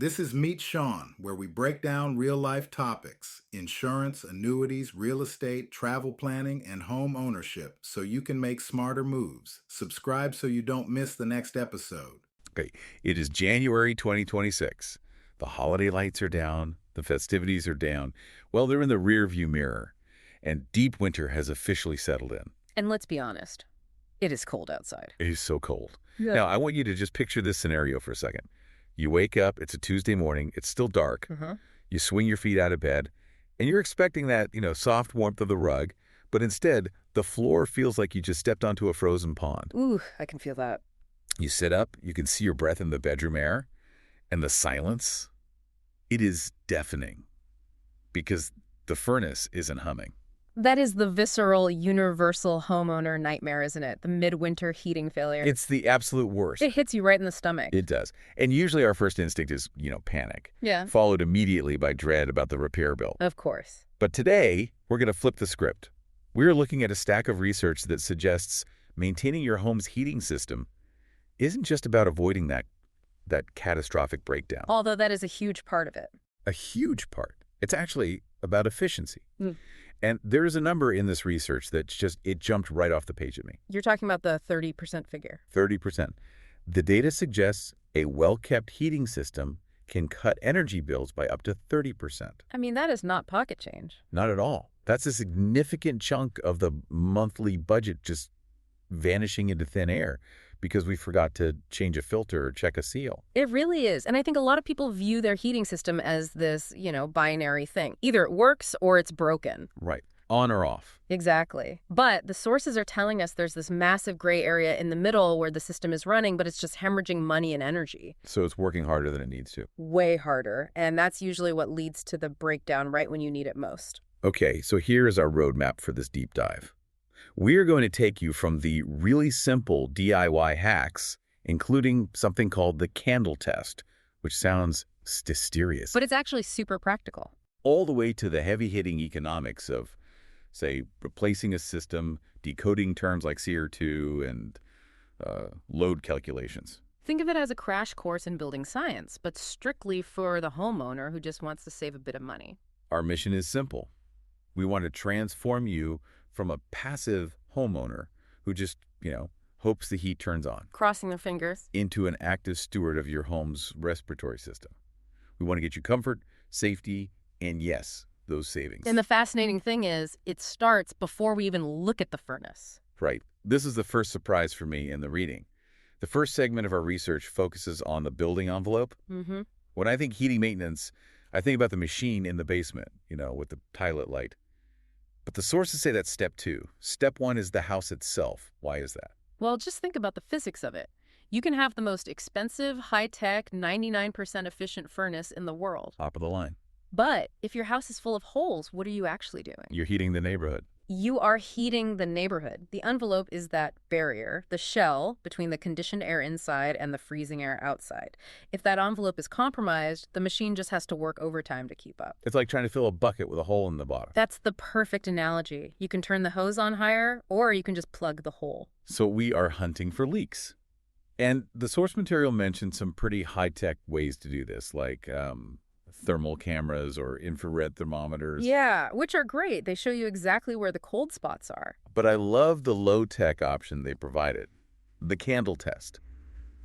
This is MeetSean, where we break down real life topics insurance, annuities, real estate, travel planning, and home ownership so you can make smarter moves. Subscribe so you don't miss the next episode. Okay, it is January 2026. The holiday lights are down, the festivities are down. Well, they're in the rearview mirror, and deep winter has officially settled in. And let's be honest, it is cold outside. It is so cold. Yeah. Now, I want you to just picture this scenario for a second. You wake up, it's a Tuesday morning, it's still dark. You swing your feet out of bed, and you're expecting that, soft warmth of the rug, but instead, the floor feels like you just stepped onto a frozen pond. Ooh, I can feel that. You sit up, you can see your breath in the bedroom air, and the silence, it is deafening because the furnace isn't humming. That is the visceral, universal homeowner nightmare, isn't it? The midwinter heating failure. It's the absolute worst. It hits you right in the stomach. It does. And usually our first instinct is, panic. Yeah. Followed immediately by dread about the repair bill. Of course. But today, we're going to flip the script. We're looking at a stack of research that suggests maintaining your home's heating system isn't just about avoiding that catastrophic breakdown. Although that is a huge part of it. A huge part. It's actually about efficiency. Mm. And there is a number in this research that it jumped right off the page at me. You're talking about the 30% figure. 30%. The data suggests a well-kept heating system can cut energy bills by up to 30%. I mean, that is not pocket change. Not at all. That's a significant chunk of the monthly budget just vanishing into thin air because we forgot to change a filter or check a seal. It really is. And I think a lot of people view their heating system as this, binary thing. Either it works or it's broken. Right. On or off. Exactly. But the sources are telling us there's this massive gray area in the middle where the system is running, but it's just hemorrhaging money and energy. So it's working harder than it needs to. Way harder. And that's usually what leads to the breakdown right when you need it most. Okay, so here is our roadmap for this deep dive. We are going to take you from the really simple DIY hacks, including something called the candle test, which sounds mysterious, But it's actually super practical. all the way to the heavy-hitting economics of, say, replacing a system, decoding terms like CR2, and load calculations. Think of it as a crash course in building science, but strictly for the homeowner who just wants to save a bit of money. Our mission is simple. We want to transform you from a passive homeowner who just, hopes the heat turns on, Crossing their fingers. into an active steward of your home's respiratory system. We want to get you comfort, safety, and yes, those savings. And the fascinating thing is, it starts before we even look at the furnace. Right. This is the first surprise for me in the reading. The first segment of our research focuses on the building envelope. Mm-hmm. When I think heating maintenance, I think about the machine in the basement, with the toilet light. But the sources say that's step 2. Step 1 is the house itself. Why is that? Well, just think about the physics of it. You can have the most expensive, high-tech, 99% efficient furnace in the world. Top of the line. But if your house is full of holes, what are you actually doing? You're heating the neighborhood. You are heating the neighborhood. The envelope is that barrier, the shell between the conditioned air inside and the freezing air outside. If that envelope is compromised, the machine just has to work overtime to keep up. It's like trying to fill a bucket with a hole in the bottom. That's the perfect analogy. You can turn the hose on higher, or you can just plug the hole. So we are hunting for leaks. And the source material mentioned some pretty high-tech ways to do this, like thermal cameras or infrared thermometers. Yeah, which are great. They show you exactly where the cold spots are. But I love the low-tech option they provided, the candle test.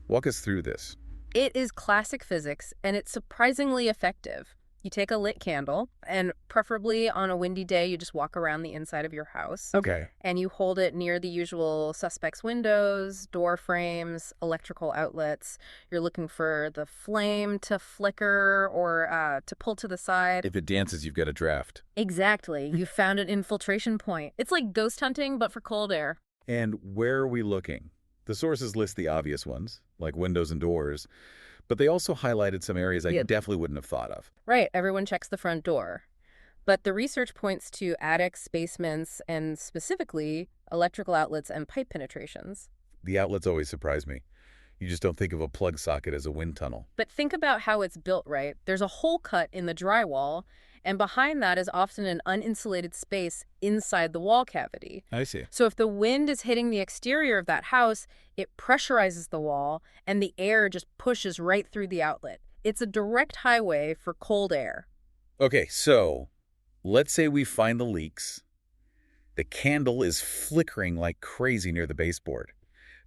Walk us through this. It is classic physics, and it's surprisingly effective. You take a lit candle, and preferably on a windy day, you just walk around the inside of your house. Okay. And you hold it near the usual suspects' windows, door frames, electrical outlets. You're looking for the flame to flicker or to pull to the side. If it dances, you've got a draft. Exactly. You found an infiltration point. It's like ghost hunting, but for cold air. And where are we looking? The sources list the obvious ones, like windows and doors, but they also highlighted some areas I definitely wouldn't have thought of. Right. Everyone checks the front door. But the research points to attics, basements, and specifically electrical outlets and pipe penetrations. The outlets always surprise me. You just don't think of a plug socket as a wind tunnel. But think about how it's built, right? There's a hole cut in the drywall, and behind that is often an uninsulated space inside the wall cavity. I see. So if the wind is hitting the exterior of that house, it pressurizes the wall, and the air just pushes right through the outlet. It's a direct highway for cold air. Okay, so let's say we find the leaks. The candle is flickering like crazy near the baseboard.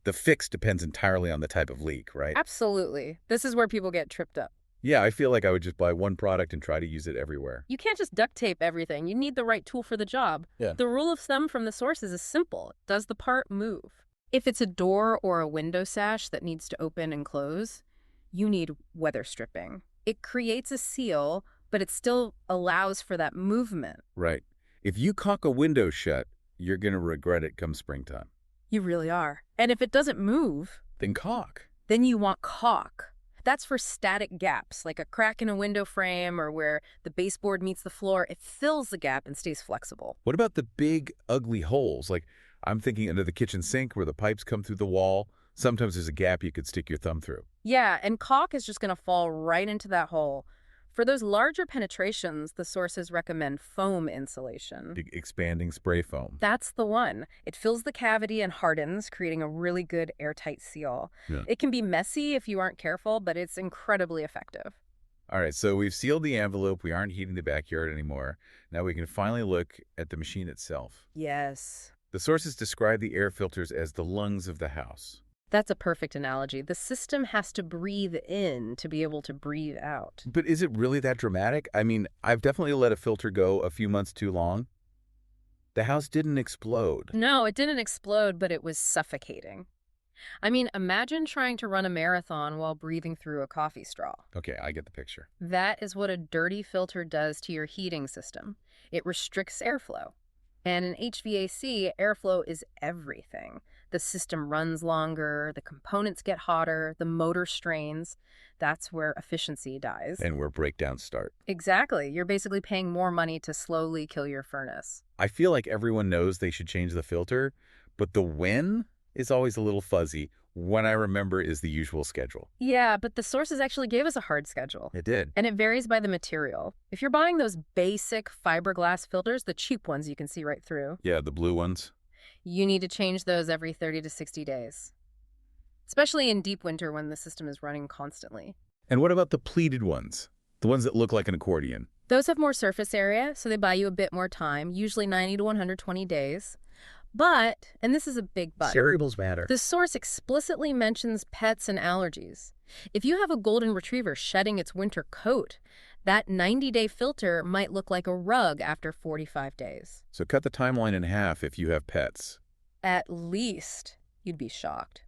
The fix depends entirely on the type of leak, right? Absolutely. This is where people get tripped up. Yeah, I feel like I would just buy one product and try to use it everywhere. You can't just duct tape everything. You need the right tool for the job. Yeah. The rule of thumb from the sources is simple. Does the part move? If it's a door or a window sash that needs to open and close, you need weather stripping. It creates a seal, but it still allows for that movement. Right. If you caulk a window shut, you're going to regret it come springtime. You really are. And if it doesn't move, Then caulk. then you want caulk. That's for static gaps, like a crack in a window frame or where the baseboard meets the floor. It fills the gap and stays flexible. What about the big, ugly holes? Like, I'm thinking under the kitchen sink where the pipes come through the wall. Sometimes there's a gap you could stick your thumb through. Yeah, and caulk is just going to fall right into that hole. For those larger penetrations, the sources recommend foam insulation. Big expanding spray foam. That's the one. It fills the cavity and hardens, creating a really good airtight seal. Yeah. It can be messy if you aren't careful, but it's incredibly effective. All right, so we've sealed the envelope. We aren't heating the backyard anymore. Now we can finally look at the machine itself. Yes. The sources describe the air filters as the lungs of the house. That's a perfect analogy. The system has to breathe in to be able to breathe out. But is it really that dramatic? I mean, I've definitely let a filter go a few months too long. The house didn't explode. No, it didn't explode, but it was suffocating. I mean, imagine trying to run a marathon while breathing through a coffee straw. Okay, I get the picture. That is what a dirty filter does to your heating system. It restricts airflow. And in HVAC, airflow is everything. The system runs longer, the components get hotter, the motor strains. That's where efficiency dies. And where breakdowns start. Exactly. You're basically paying more money to slowly kill your furnace. I feel like everyone knows they should change the filter, but the when is always a little fuzzy. When I remember is the usual schedule. Yeah, but the sources actually gave us a hard schedule. It did. And it varies by the material. If you're buying those basic fiberglass filters, the cheap ones you can see right through, Yeah, the blue ones. you need to change those every 30 to 60 days. Especially in deep winter when the system is running constantly. And what about the pleated ones? The ones that look like an accordion? Those have more surface area, so they buy you a bit more time, usually 90 to 120 days. But, and this is a big but, Variables matter. the source explicitly mentions pets and allergies. If you have a golden retriever shedding its winter coat, that 90-day filter might look like a rug after 45 days. So cut the timeline in half if you have pets. At least, you'd be shocked.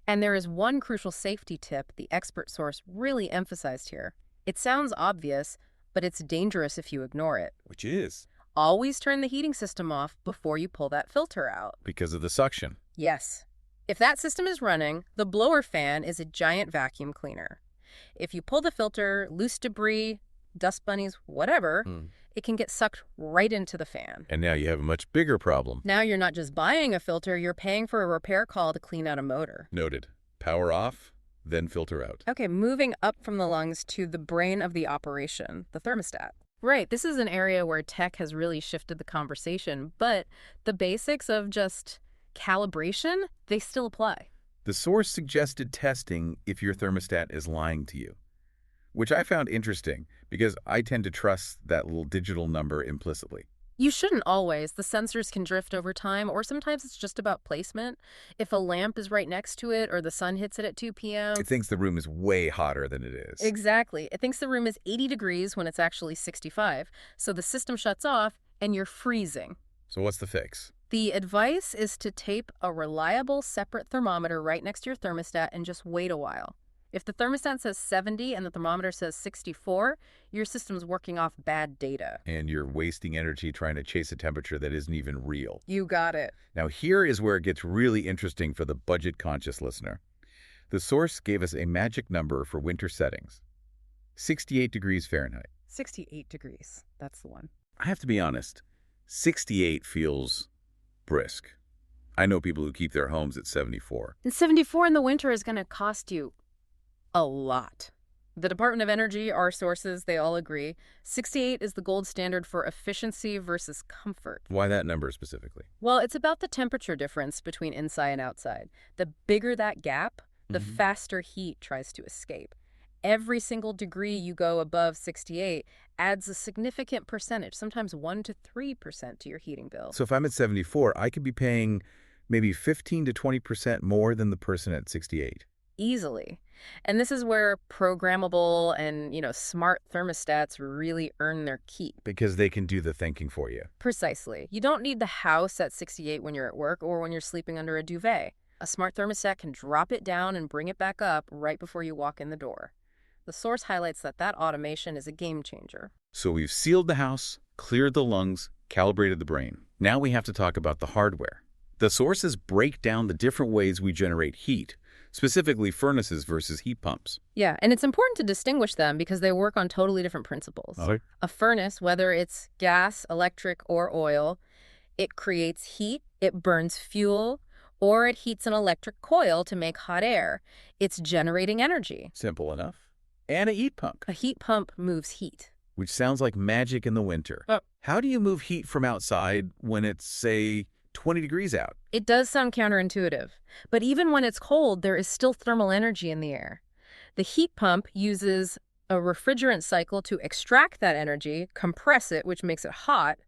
And there is one crucial safety tip the expert source really emphasized here. It sounds obvious, but it's dangerous if you ignore it. Which is? Always turn the heating system off before you pull that filter out. Because of the suction. Yes. If that system is running, the blower fan is a giant vacuum cleaner. If you pull the filter, loose debris, dust bunnies, whatever, it can get sucked right into the fan. And now you have a much bigger problem. Now you're not just buying a filter, you're paying for a repair call to clean out a motor. Noted. Power off, then filter out. Okay, moving up from the lungs to the brain of the operation, the thermostat. Right, this is an area where tech has really shifted the conversation, but the basics of just calibration, they still apply. The source suggested testing if your thermostat is lying to you, which I found interesting because I tend to trust that little digital number implicitly. You shouldn't always. The sensors can drift over time, or sometimes it's just about placement. If a lamp is right next to it or the sun hits it at 2 p.m. It thinks the room is way hotter than it is. Exactly. It thinks the room is 80 degrees when it's actually 65. So the system shuts off and you're freezing. So what's the fix? The advice is to tape a reliable separate thermometer right next to your thermostat and just wait a while. If the thermostat says 70 and the thermometer says 64, your system's working off bad data. And you're wasting energy trying to chase a temperature that isn't even real. You got it. Now here is where it gets really interesting for the budget-conscious listener. The source gave us a magic number for winter settings. 68 degrees Fahrenheit. 68 degrees. That's the one. I have to be honest, 68 feels brisk. I know people who keep their homes at 74. And 74 in the winter is going to cost you a lot. The Department of Energy, our sources, they all agree. 68 is the gold standard for efficiency versus comfort. Why that number specifically? Well, it's about the temperature difference between inside and outside. The bigger that gap, the faster heat tries to escape. Every single degree you go above 68 adds a significant percentage, sometimes 1 to 3% to your heating bill. So if I'm at 74, I could be paying maybe 15 to 20% more than the person at 68. Easily. And this is where programmable and, smart thermostats really earn their keep. Because they can do the thinking for you. Precisely. You don't need the house at 68 when you're at work or when you're sleeping under a duvet. A smart thermostat can drop it down and bring it back up right before you walk in the door. The source highlights that automation is a game changer. So we've sealed the house, cleared the lungs, calibrated the brain. Now we have to talk about the hardware. The sources break down the different ways we generate heat, specifically furnaces versus heat pumps. Yeah, and it's important to distinguish them because they work on totally different principles. Okay. A furnace, whether it's gas, electric, or oil, it creates heat, it burns fuel, or it heats an electric coil to make hot air. It's generating energy. Simple enough. And a heat pump, A heat pump moves heat. which sounds like magic in the winter. How do you move heat from outside when it's, say, 20 degrees out? It does sound counterintuitive, but even when it's cold, there is still thermal energy in the air. The heat pump uses a refrigerant cycle to extract that energy, compress it, which makes it hot,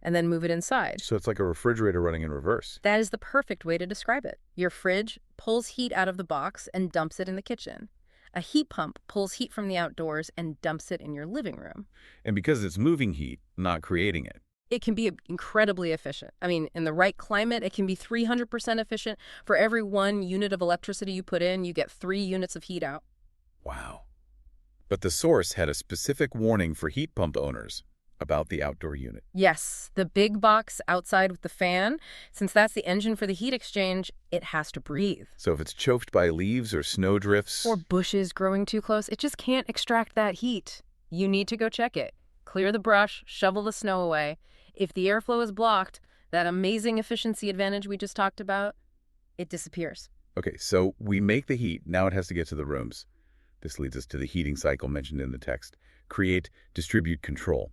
and then move it inside. So it's like a refrigerator running in reverse. That is the perfect way to describe it. Your fridge pulls heat out of the box and dumps it in the kitchen. A heat pump pulls heat from the outdoors and dumps it in your living room. And because it's moving heat, not creating it. It can be incredibly efficient. I mean, in the right climate, it can be 300% efficient. For every 1 unit of electricity you put in, you get 3 units of heat out. Wow. But the source had a specific warning for heat pump owners about the outdoor unit. Yes, the big box outside with the fan, since that's the engine for the heat exchange, it has to breathe. So if it's choked by leaves or snow drifts... Or bushes growing too close, it just can't extract that heat. You need to go check it. Clear the brush, shovel the snow away. If the airflow is blocked, that amazing efficiency advantage we just talked about, it disappears. Okay, so we make the heat. Now it has to get to the rooms. This leads us to the heating cycle mentioned in the text. Create, distribute, control.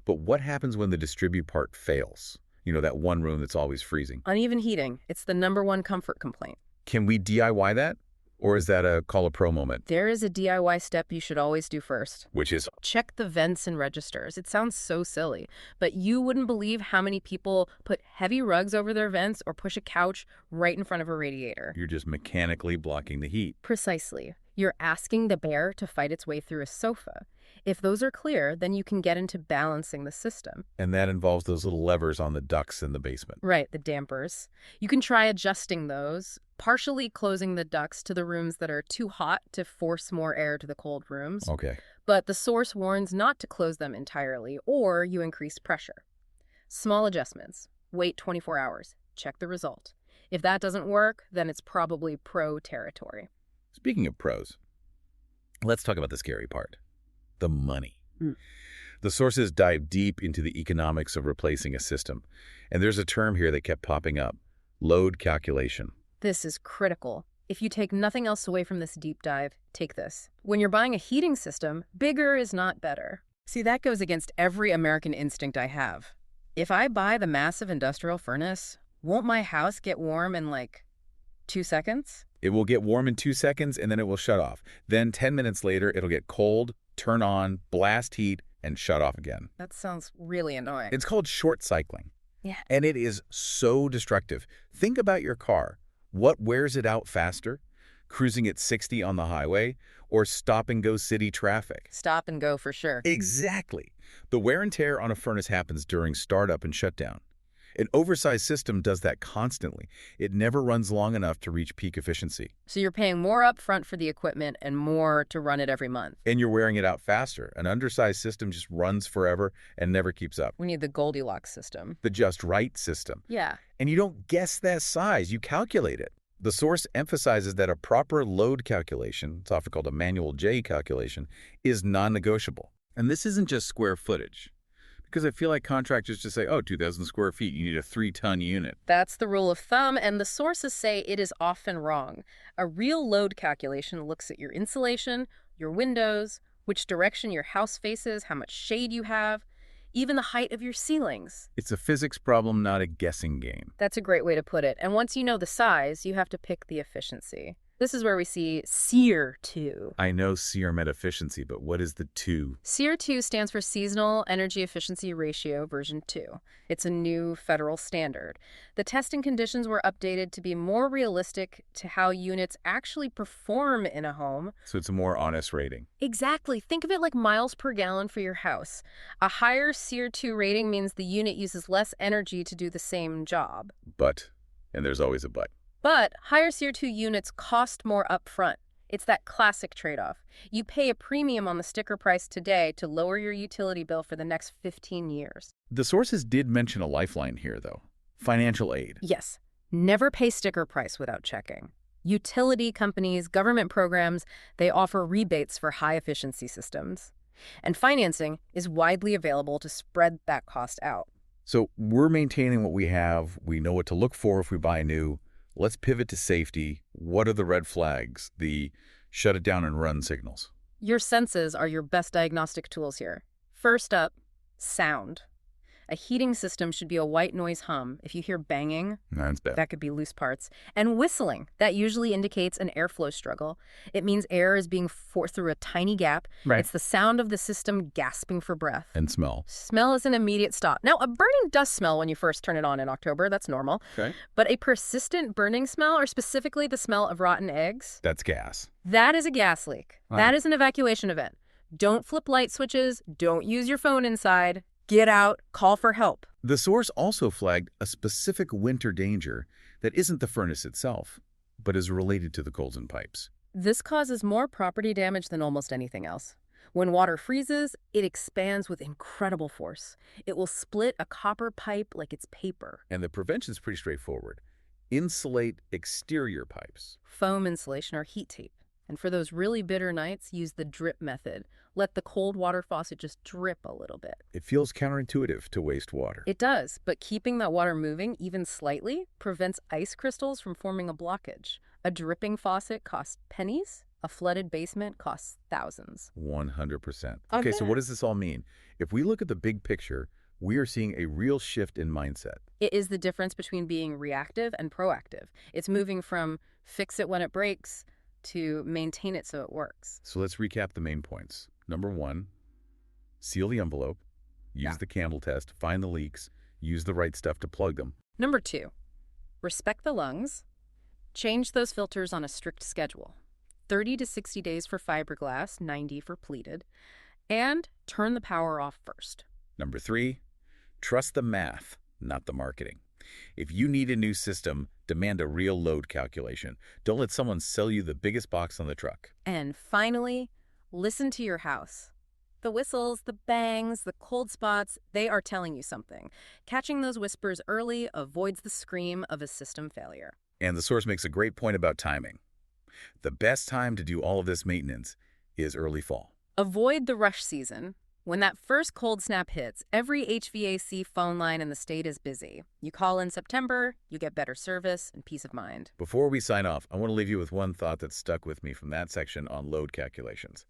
But what happens when the distribute part fails? You know, that one room that's always freezing. Uneven heating, it's the #1 comfort complaint. Can we DIY that? Or is that a call a pro moment? There is a DIY step you should always do first. Which is... Check the vents and registers. It sounds so silly, but you wouldn't believe how many people put heavy rugs over their vents or push a couch right in front of a radiator. You're just mechanically blocking the heat. Precisely. You're asking the bear to fight its way through a sofa. If those are clear, then you can get into balancing the system. And that involves those little levers on the ducts in the basement. Right, the dampers. You can try adjusting those, partially closing the ducts to the rooms that are too hot to force more air to the cold rooms. Okay. But the source warns not to close them entirely, or you increase pressure. Small adjustments. Wait 24 hours. Check the result. If that doesn't work, then it's probably pro territory. Speaking of pros, let's talk about the scary part. The money. The sources dive deep into the economics of replacing a system. And there's a term here that kept popping up. Load calculation. This is critical. If you take nothing else away from this deep dive, take this. When you're buying a heating system, bigger is not better. See, that goes against every American instinct I have. If I buy the massive industrial furnace, won't my house get warm in 2 seconds? It will get warm in 2 seconds and then it will shut off. Then 10 minutes later, it'll get cold, turn on, blast heat, and shut off again. That sounds really annoying. It's called short cycling. Yeah. And it is so destructive. Think about your car. What wears it out faster? Cruising at 60 on the highway or stop-and-go city traffic? Stop and go for sure. Exactly. The wear and tear on a furnace happens during startup and shutdown. An oversized system does that constantly. It never runs long enough to reach peak efficiency. So you're paying more upfront for the equipment and more to run it every month. And you're wearing it out faster. An undersized system just runs forever and never keeps up. We need the Goldilocks system. The just right system. Yeah. And you don't guess that size, you calculate it. The source emphasizes that a proper load calculation, it's often called a manual J calculation, is non-negotiable. And this isn't just square footage. Because I feel like contractors just say, oh, 2,000 square feet, you need a 3-ton unit. That's the rule of thumb, and the sources say it is often wrong. A real load calculation looks at your insulation, your windows, which direction your house faces, how much shade you have, even the height of your ceilings. It's a physics problem, not a guessing game. That's a great way to put it. And once you know the size, you have to pick the efficiency. This is where we see SEER 2. I know SEER met efficiency, but what is the 2? SEER 2 stands for Seasonal Energy Efficiency Ratio version 2. It's a new federal standard. The testing conditions were updated to be more realistic to how units actually perform in a home. So it's a more honest rating. Exactly. Think of it like miles per gallon for your house. A higher SEER 2 rating means the unit uses less energy to do the same job. But, and there's always a but. But higher SEER 2 units cost more upfront. It's that classic trade-off. You pay a premium on the sticker price today to lower your utility bill for the next 15 years. The sources did mention a lifeline here, though. Financial aid. Yes, never pay sticker price without checking. Utility companies, government programs, they offer rebates for high-efficiency systems. And financing is widely available to spread that cost out. So we're maintaining what we have. We know what to look for if we buy new. Let's pivot to safety. What are the red flags, the shut it down and run signals? Your senses are your best diagnostic tools here. First up, sound. A heating system should be a white noise hum. If you hear banging, That's bad. that could be loose parts. And whistling, that usually indicates an airflow struggle. It means air is being forced through a tiny gap. Right. It's the sound of the system gasping for breath. And smell. Smell is an immediate stop. Now, a burning does smell when you first turn it on in October. That's normal. Okay. But a persistent burning smell, or specifically the smell of rotten eggs, That's gas. that is a gas leak. Wow. That is an evacuation event. Don't flip light switches. Don't use your phone inside. Get out. Call for help. The source also flagged a specific winter danger that isn't the furnace itself, but is related to the coals and pipes. This causes more property damage than almost anything else. When water freezes, it expands with incredible force. It will split a copper pipe like it's paper. And the prevention is pretty straightforward. Insulate exterior pipes. Foam insulation or heat tape. And for those really bitter nights, use the drip method. Let the cold water faucet just drip a little bit. It feels counterintuitive to waste water. It does, but keeping that water moving even slightly prevents ice crystals from forming a blockage. A dripping faucet costs pennies. A flooded basement costs thousands. 100%. I Okay, so bet. what does this all mean? If we look at the big picture, we are seeing a real shift in mindset. It is the difference between being reactive and proactive. It's moving from fix it when it breaks to maintain it so it works. So let's recap the main points. Number 1, seal the envelope, use the candle test, find the leaks, use the right stuff to plug them. Number 2, respect the lungs. Change those filters on a strict schedule. 30 to 60 days for fiberglass, 90 for pleated. And turn the power off first. Number 3, trust the math, not the marketing. If you need a new system, demand a real load calculation. Don't let someone sell you the biggest box on the truck. And finally, listen to your house. The whistles, the bangs, the cold spots, they are telling you something. Catching those whispers early avoids the scream of a system failure. And the source makes a great point about timing. The best time to do all of this maintenance is early fall. Avoid the rush season. When that first cold snap hits, every HVAC phone line in the state is busy. You call in September, you get better service and peace of mind. Before we sign off, I want to leave you with one thought that stuck with me from that section on load calculations.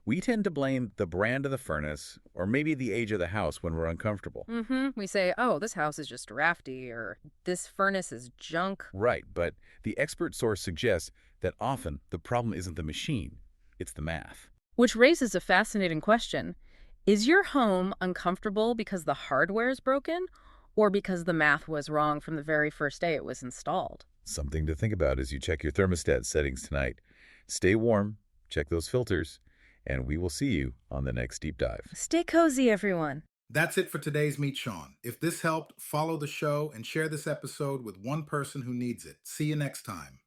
We tend to blame the brand of the furnace or maybe the age of the house when we're uncomfortable. We say, oh, this house is just drafty, or this furnace is junk. Right, but the expert source suggests that often the problem isn't the machine, it's the math. Which raises a fascinating question. Is your home uncomfortable because the hardware is broken, or because the math was wrong from the very first day it was installed? Something to think about as you check your thermostat settings tonight. Stay warm, check those filters, and we will see you on the next deep dive. Stay cozy, everyone. That's it for today's Meet Sean. If this helped, follow the show and share this episode with one person who needs it. See you next time.